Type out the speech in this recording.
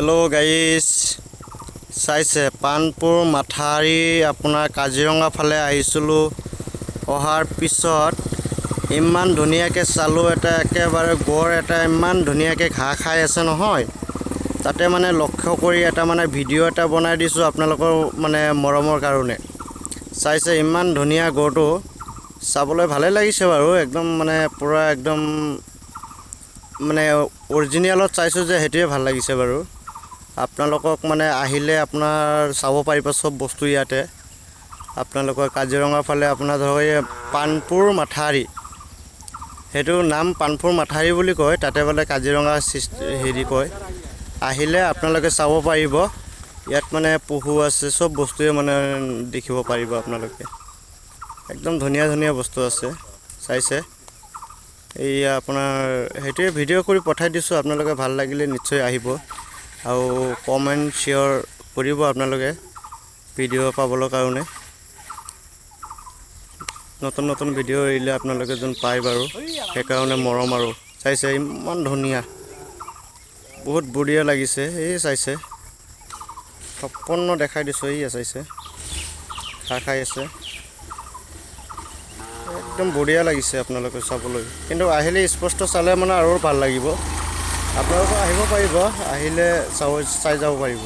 hello guys চাইছে পানপুৰ মাথাৰি আপোনাৰ কাজিৰঙা ফালে আহিছিলো অহাৰ পিছত ইমান ধুনিয়াকে চালো এটা একেবাৰে গড় এটা ইমান ধুনিয়াকে ঘাঁ খাই আছে নহয় তাতে মানে লক্ষ্য কৰি এটা মানে ভিডিও এটা বনাই দিছো আপোনালোকৰ মানে মৰমৰ কাৰণে চাইছে ইমান ধুনিয়া গড়টো চাবলৈ ভালে লাগিছে বাৰু একদম মানে পুৰা একদম মানে অৰিজিনালত চাইছো যে হেতুৱে ভাল লাগিছে বাৰু আপোনালোকক মানে আহিলে আপোনাৰ চাব পাৰিব সব বস্তু ইয়াতে আপোনালোকৰ কাজিৰঙা ফালে আপোনাৰ ধৰক পানপুৰ মাথাৰি হেতু নাম পানপুৰ মাথাৰি বুলি কয় তাতে বলে কাজিৰঙা হেৰি কয় আহিলে আপোনালোকে চাব পাৰিব ইয়াত মানে পহু আছে সব বস্তুৱে মানে দেখিব পাৰিব আপোনালোকে একদম ধুনিয়া ধুনিয়া বস্তু আছে চাইছে এই আপোনাৰ হেতুৱে ভিডিও কৰি পঠাই দিছো আপোনালোকে ভাল লাগিলে নিশ্চয় আহিব আৰু কমেন্ট শেয়াৰ কৰিব আপোনালোকে ভিডিও পাবলৈ কাৰণে নতুন নতুন ভিডিও এৰিলে আপোনালোকে যোন পাই বাৰু সেই কাৰণে মৰম আৰু চাইছে ইমান ধুনিয়া বহুত বঢ়িয়া লাগিছে এই চাইছে সম্পূৰ্ণ দেখাই দিছো এই চাইছে খাই আছে একদম বঢ়িয়া লাগিছে আপোনালোকে চাবলৈ কিন্তু আহিলে স্পষ্ট চালে মানে আৰু ভাল লাগিব আপোনালোকে আহিব পাৰিব আহিলে চাই যাব পাৰিব